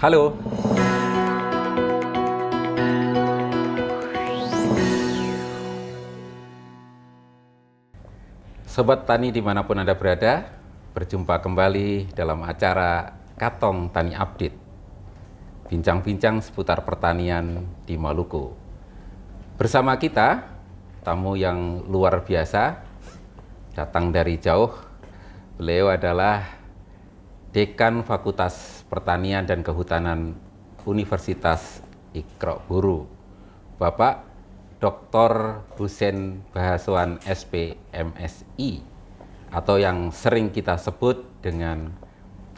Halo. Sobat Tani dimanapun Anda berada, berjumpa kembali dalam acara Katong Tani Update. Bincang-bincang seputar pertanian di Maluku. Bersama kita, tamu yang luar biasa, datang dari jauh. Beliau adalah Dekan Fakultas Pertanian dan Kehutanan Universitas Ikro Buru, Bapak Dr. Husein Bahaswan SP MSI, atau yang sering kita sebut dengan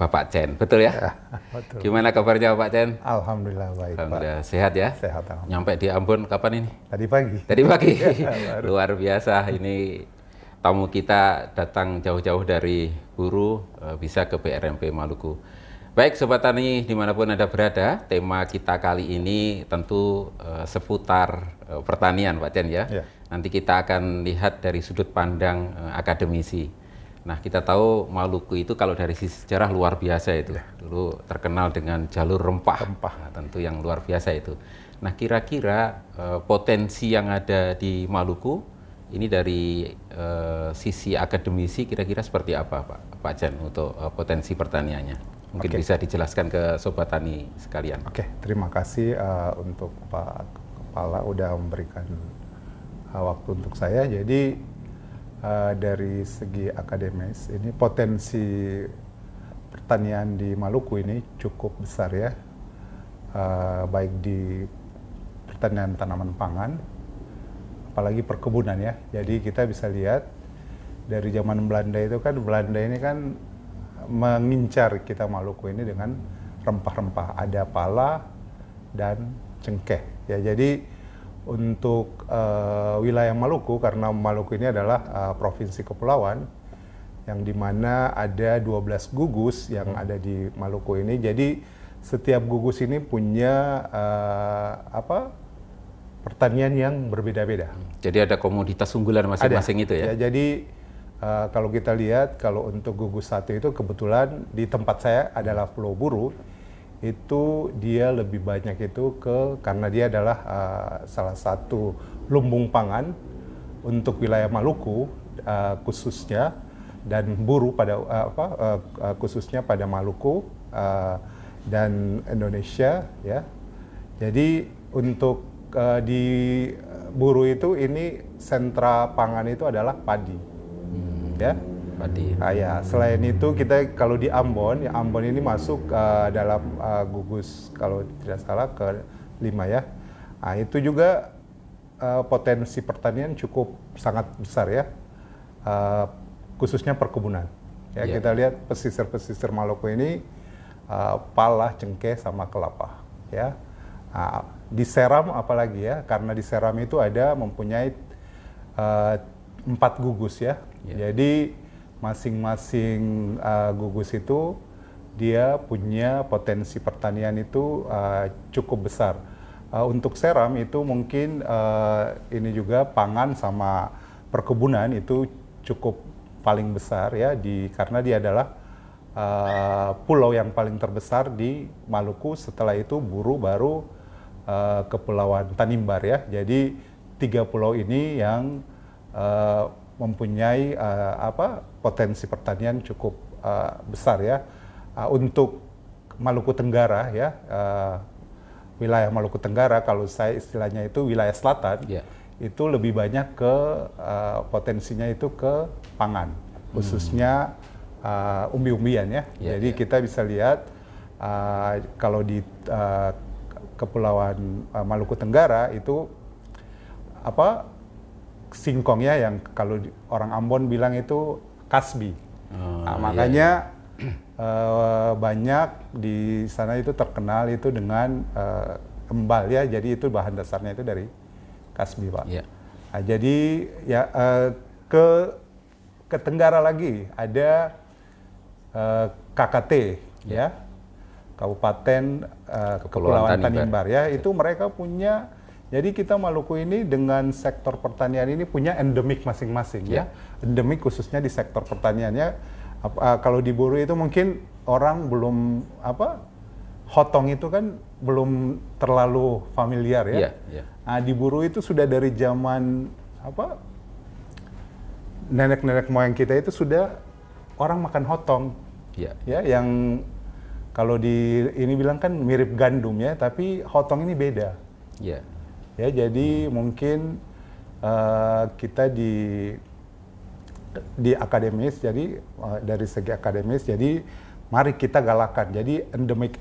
Bapak Chen, betul ya? Ya, betul. Gimana kabarnya Pak Chen? Alhamdulillah baik, Alhamdulillah, sehat ya? Sehat, alhamdulillah. Nyampe di Ambon kapan ini? Tadi pagi. Tadi pagi. Baru. Luar biasa, ini tamu kita datang jauh-jauh dari Buru, bisa ke BRMP Maluku. Baik Sobat Tani dimanapun Anda berada, tema kita kali ini tentu seputar pertanian Pak Chen ya. Ya. Nanti kita akan lihat dari sudut pandang akademisi. Nah kita tahu Maluku itu kalau dari sisi sejarah luar biasa itu. Ya. Dulu terkenal dengan jalur rempah. Rempah. Nah, tentu yang luar biasa itu. Nah kira-kira potensi yang ada di Maluku ini dari sisi akademisi kira-kira seperti apa Pak Chen untuk potensi pertaniannya? Mungkin bisa dijelaskan ke Sobat Tani sekalian. Oke, terima kasih untuk Pak Kepala udah memberikan waktu untuk saya. Jadi dari segi akademis ini potensi pertanian di Maluku ini cukup besar ya, baik di pertanian tanaman pangan, apalagi perkebunan ya. Jadi kita bisa lihat dari zaman Belanda itu kan, Belanda ini kan mengincar kita Maluku ini dengan rempah-rempah, ada pala dan cengkeh ya. Jadi untuk wilayah Maluku, karena Maluku ini adalah provinsi kepulauan yang dimana ada 12 gugus yang ada di Maluku ini. Jadi setiap gugus ini punya pertanian yang berbeda-beda. Jadi ada komoditas unggulan masing-masing itu ya? Jadi kalau kita lihat, kalau untuk gugus 1 itu kebetulan di tempat saya adalah Pulau Buru, itu dia lebih banyak itu karena dia adalah salah satu lumbung pangan untuk wilayah Maluku khususnya, dan Buru pada khususnya pada Maluku dan Indonesia ya. Jadi untuk di Buru itu ini sentra pangan itu adalah padi. Ya, padi. Ya. Selain itu kita kalau di Ambon, ya Ambon ini masuk dalam gugus kalau tidak salah ke-5 ya. Nah, itu juga potensi pertanian cukup sangat besar ya, khususnya perkebunan. Ya, kita lihat pesisir-pesisir Maluku ini pala, cengkeh sama kelapa ya. Nah, di Seram apalagi ya, karena di Seram itu ada mempunyai 4 gugus ya. Jadi masing-masing gugus itu dia punya potensi pertanian itu cukup besar. Untuk Seram itu mungkin ini juga pangan sama perkebunan itu cukup paling besar ya, karena dia adalah pulau yang paling terbesar di Maluku. Setelah itu Buru, baru Kepulauan Tanimbar ya. Jadi 3 pulau ini yang mempunyai potensi pertanian cukup besar ya. Untuk Maluku Tenggara ya, wilayah Maluku Tenggara kalau saya istilahnya itu wilayah selatan, itu lebih banyak ke potensinya itu ke pangan, khususnya umbi-umbian ya. Jadi kita bisa lihat kalau di Kepulauan Maluku Tenggara itu singkongnya yang kalau orang Ambon bilang itu kasbi. Makanya banyak di sana itu terkenal itu dengan embal ya. Jadi itu bahan dasarnya itu dari kasbi, Pak. Nah, jadi ya ke Tenggara lagi ada KKT ya, Kabupaten Kepulauan Tanimbar ya. Itu mereka punya. Jadi kita Maluku ini dengan sektor pertanian ini punya endemik masing-masing ya. Endemik khususnya di sektor pertaniannya. Kalau di Buru itu mungkin orang belum hotong itu kan belum terlalu familiar ya. Iya, iya. Nah, di Buru itu sudah dari zaman apa nenek-nenek moyang kita itu sudah orang makan hotong. Iya. Ya, yang kalau di ini bilang kan mirip gandum ya, tapi hotong ini beda. Iya. Ya, jadi mungkin kita di akademis, jadi dari segi akademis, jadi mari kita galakan. Jadi endemik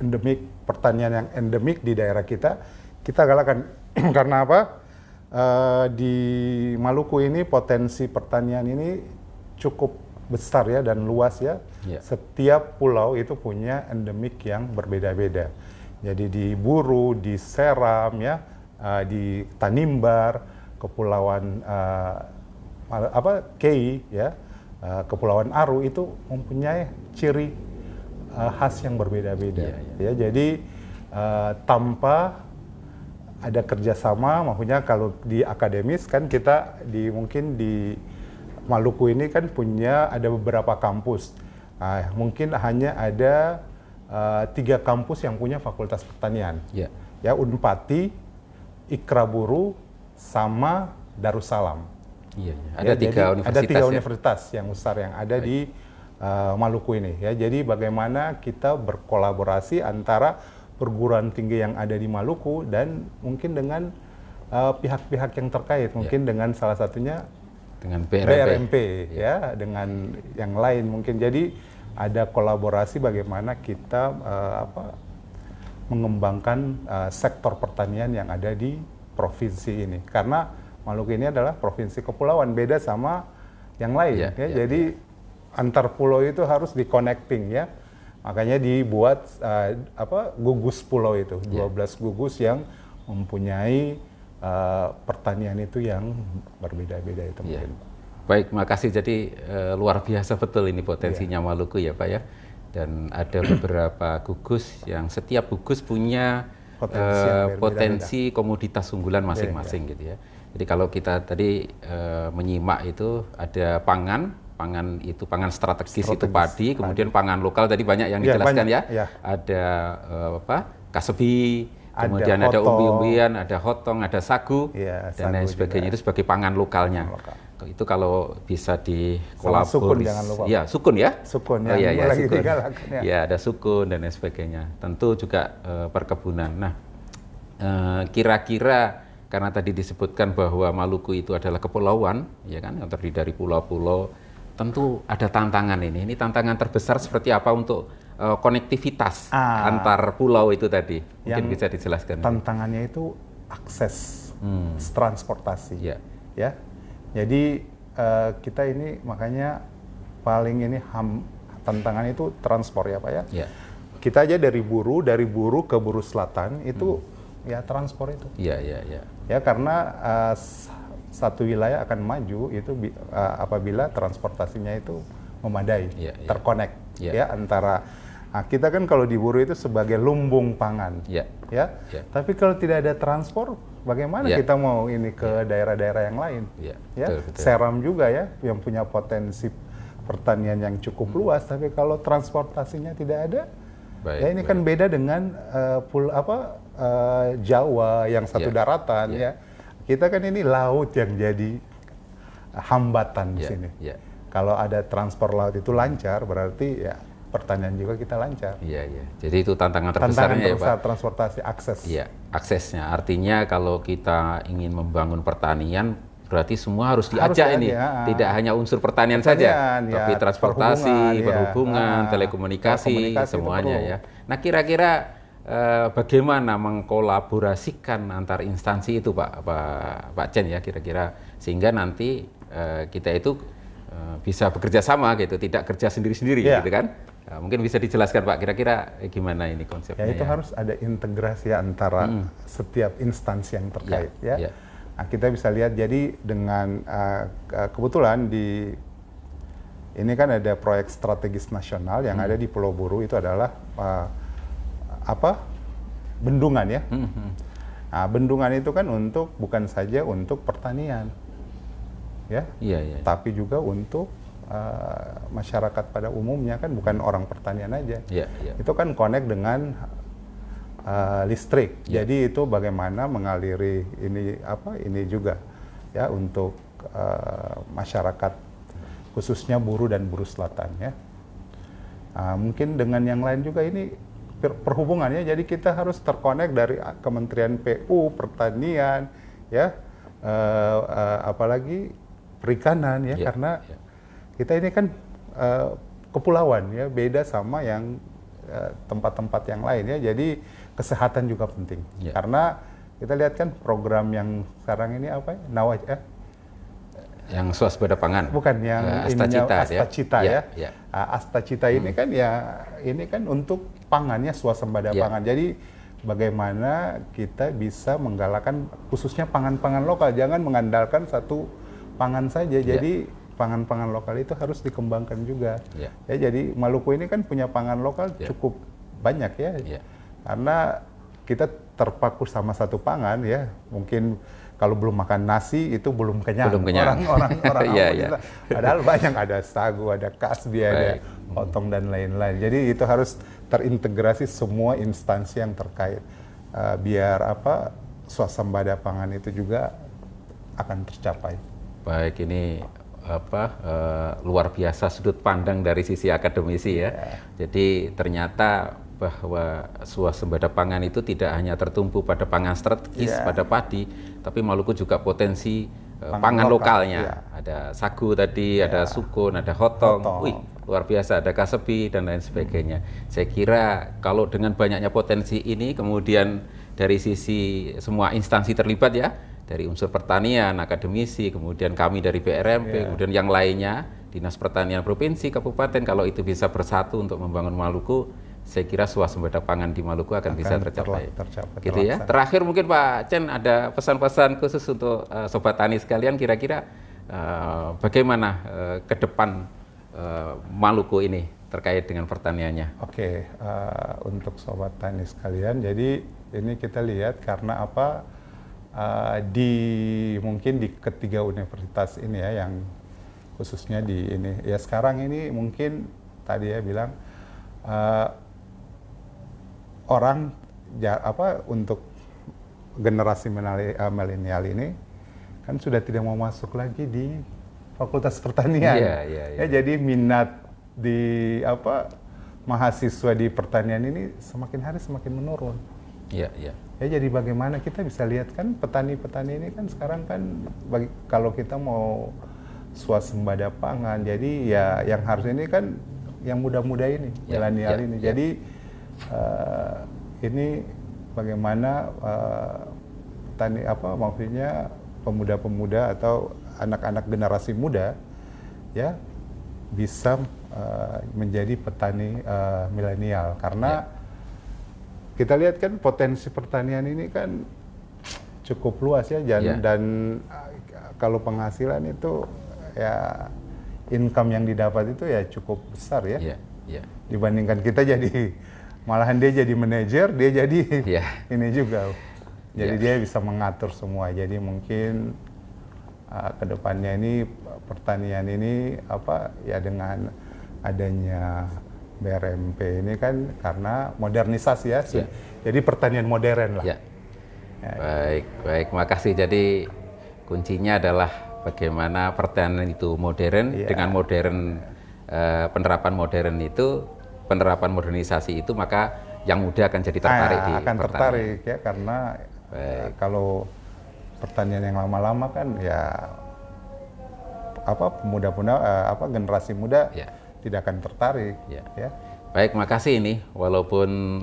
pertanian yang endemik di daerah kita galakan. Karena apa? Di Maluku ini potensi pertanian ini cukup besar ya dan luas ya. Yeah. Setiap pulau itu punya endemik yang berbeda-beda. Jadi di Buru, di Seram ya, di Tanimbar, kepulauan Kei ya, kepulauan Aru itu mempunyai ciri khas yang berbeda-beda. Yeah. Ya, jadi tanpa ada kerjasama, maksudnya kalau di akademis kan kita mungkin di Maluku ini kan ada beberapa kampus. Mungkin hanya ada 3 kampus yang punya fakultas pertanian. Yeah. Ya, Unpati, Ikraburu, sama Darussalam. Iya, ya, ada 3 ya? universitas yang besar yang ada di Maluku ini. Ya, jadi bagaimana kita berkolaborasi antara perguruan tinggi yang ada di Maluku dan mungkin dengan pihak-pihak yang terkait, mungkin dengan salah satunya dengan BRMP ya, dengan yang lain mungkin. Jadi ada kolaborasi bagaimana kita mengembangkan sektor pertanian yang ada di provinsi ini. Karena Maluku ini adalah provinsi kepulauan, beda sama yang lain. Jadi antar pulau itu harus di-connecting ya. Makanya dibuat gugus pulau itu, 12 gugus yang mempunyai pertanian itu yang berbeda-beda itu mungkin. Baik, makasih. Jadi luar biasa betul ini potensinya Maluku ya Pak ya. Dan ada beberapa gugus yang setiap gugus punya potensi komoditas unggulan masing-masing gitu ya. Jadi kalau kita tadi menyimak itu ada pangan itu pangan strategis itu padi, kemudian pangan lokal tadi banyak yang dijelaskan ya. Ada kasebi, kemudian ada umbi-umbian, ada hotong, ada sagu, dan lain sebagainya. Itu sebagai pangan lokalnya. Itu kalau bisa dikolaborasi. Ya, sukun ya. Sukun ya. Sukun. Ya, ada sukun dan lain sebagainya. Tentu juga perkebunan. Nah, kira-kira karena tadi disebutkan bahwa Maluku itu adalah kepulauan, ya kan, yang terdiri dari pulau-pulau. Tentu ada tantangan ini. Ini tantangan terbesar seperti apa untuk konektivitas antar pulau itu tadi? Mungkin bisa dijelaskan. Tantangannya itu akses transportasi. Ya. Jadi kita ini makanya paling ini tantangan itu transport ya Pak ya. Kita aja dari Buru ke Buru Selatan itu ya transport itu. Ya, karena satu wilayah akan maju itu apabila transportasinya itu memadai, terkonek ya antara kita kan kalau di Buru itu sebagai lumbung pangan ya. Tapi kalau tidak ada transport bagaimana kita mau ini ke daerah-daerah yang lain ya. Betul. Seram juga ya yang punya potensi pertanian yang cukup luas, tapi kalau transportasinya tidak ada ya ini kan beda dengan Jawa yang satu daratan ya. Kita kan ini laut yang jadi hambatan di sini. Kalau ada transport laut itu lancar, berarti ya pertanian juga kita lancar. Jadi itu tantangan terbesarnya ya Pak. Transportasi, akses. Aksesnya. Artinya kalau kita ingin membangun pertanian, berarti semua harus diajak ini. Tidak hanya unsur pertanian saja, tapi transportasi, perhubungan, telekomunikasi, semuanya ya. Nah, kira-kira bagaimana mengkolaborasikan antar instansi itu Pak Chen ya kira-kira sehingga nanti kita itu bisa bekerja sama gitu, tidak kerja sendiri-sendiri gitu kan. Mungkin bisa dijelaskan Pak kira-kira gimana ini konsepnya. Itu harus ada integrasi antara setiap instansi yang terkait ya. Nah, kita bisa lihat jadi dengan kebetulan ini kan ada proyek strategis nasional yang ada di Pulau Buru itu adalah bendungan ya. Nah, bendungan itu kan bukan saja untuk pertanian, ya, tapi juga untuk masyarakat pada umumnya kan bukan orang pertanian aja. Itu kan connect dengan listrik. Jadi itu bagaimana mengaliri ini juga ya untuk masyarakat khususnya buruh dan buruh selatan ya. Mungkin dengan yang lain juga ini perhubungannya, jadi kita harus terkonek dari Kementerian PU, Pertanian, ya, apalagi perikanan ya, karena kita ini kan kepulauan ya, beda sama yang tempat-tempat yang lain ya, jadi kesehatan juga penting. Karena kita lihat kan program yang sekarang ini apa ya, Nawaj yang swasembada pangan, bukan yang Astacita ya. Astacita ini kan ya, ini kan untuk pangannya swasembada pangan. Jadi bagaimana kita bisa menggalakkan khususnya pangan-pangan lokal, jangan mengandalkan satu pangan saja. Jadi pangan-pangan lokal itu harus dikembangkan juga. Ya, jadi Maluku ini kan punya pangan lokal cukup banyak ya. Karena kita terpaku sama satu pangan ya, mungkin kalau belum makan nasi itu belum kenyang. Orang-orang kita. Padahal banyak, ada sagu, ada kasbi, ada potong dan lain-lain. Jadi itu harus terintegrasi semua instansi yang terkait, biar swasembada pangan itu juga akan tercapai. Baik, ini luar biasa sudut pandang dari sisi akademisi ya. Jadi ternyata bahwa swasembada pangan itu tidak hanya tertumpu pada pangan strategis, pada padi, tapi Maluku juga potensi pangan lokalnya. Ada sagu tadi, ada sukun, ada hotong. Wih, luar biasa, ada kasebi dan lain sebagainya. Saya kira kalau dengan banyaknya potensi ini, kemudian dari sisi semua instansi terlibat ya, dari unsur pertanian, akademisi, kemudian kami dari BRMP, kemudian yang lainnya, Dinas Pertanian Provinsi, Kabupaten, kalau itu bisa bersatu untuk membangun Maluku, saya kira swasembada pangan di Maluku akan bisa tercapai. Gitu ya. Terakhir mungkin Pak Chen ada pesan-pesan khusus untuk Sobat Tani sekalian, kira-kira bagaimana ke depan Maluku ini terkait dengan pertaniannya? Oke, untuk Sobat Tani sekalian, jadi ini kita lihat karena mungkin di ketiga universitas ini ya, yang khususnya di ini ya, sekarang ini mungkin tadi ya bilang orang untuk generasi milenial ini kan sudah tidak mau masuk lagi di Fakultas Pertanian. Ya, jadi minat di mahasiswa di pertanian ini semakin hari semakin menurun. Ya, jadi bagaimana kita bisa lihat kan petani-petani ini kan sekarang kan kalau kita mau swasembada pangan, jadi ya yang harus ini kan yang muda-muda ini, milenial ini. Jadi ini bagaimana petani maksudnya pemuda-pemuda atau anak-anak generasi muda ya bisa menjadi petani milenial, karena kita lihat kan potensi pertanian ini kan cukup luas ya, dan kalau penghasilan itu ya income yang didapat itu ya cukup besar ya. Dibandingkan kita jadi malahan dia jadi manajer, dia jadi ini juga. Jadi dia bisa mengatur semua. Jadi mungkin kedepannya ini pertanian ini ya dengan adanya BRMP ini kan karena modernisasi ya. Jadi pertanian modern lah. Baik, makasih. Jadi kuncinya adalah bagaimana pertanian itu modern, dengan modern penerapan modern itu, penerapan modernisasi itu, maka yang muda akan jadi tertarik di akan pertanian. Tertarik ya, karena kalau pertanian yang lama-lama kan ya pemuda-pemuda generasi muda tidak akan tertarik ya. Baik, makasih ini walaupun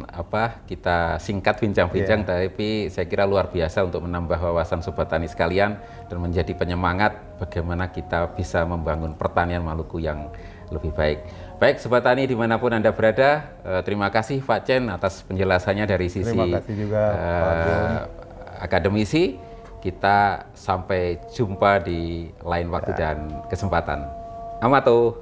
kita singkat bincang-bincang, tapi saya kira luar biasa untuk menambah wawasan Sobat Tani sekalian dan menjadi penyemangat bagaimana kita bisa membangun pertanian Maluku yang lebih baik. Baik, Sobat Tani dimanapun Anda berada, terima kasih Pak Chen atas penjelasannya dari sisi terima kasih juga, akademisi. Kita sampai jumpa di lain waktu dan kesempatan. Amato.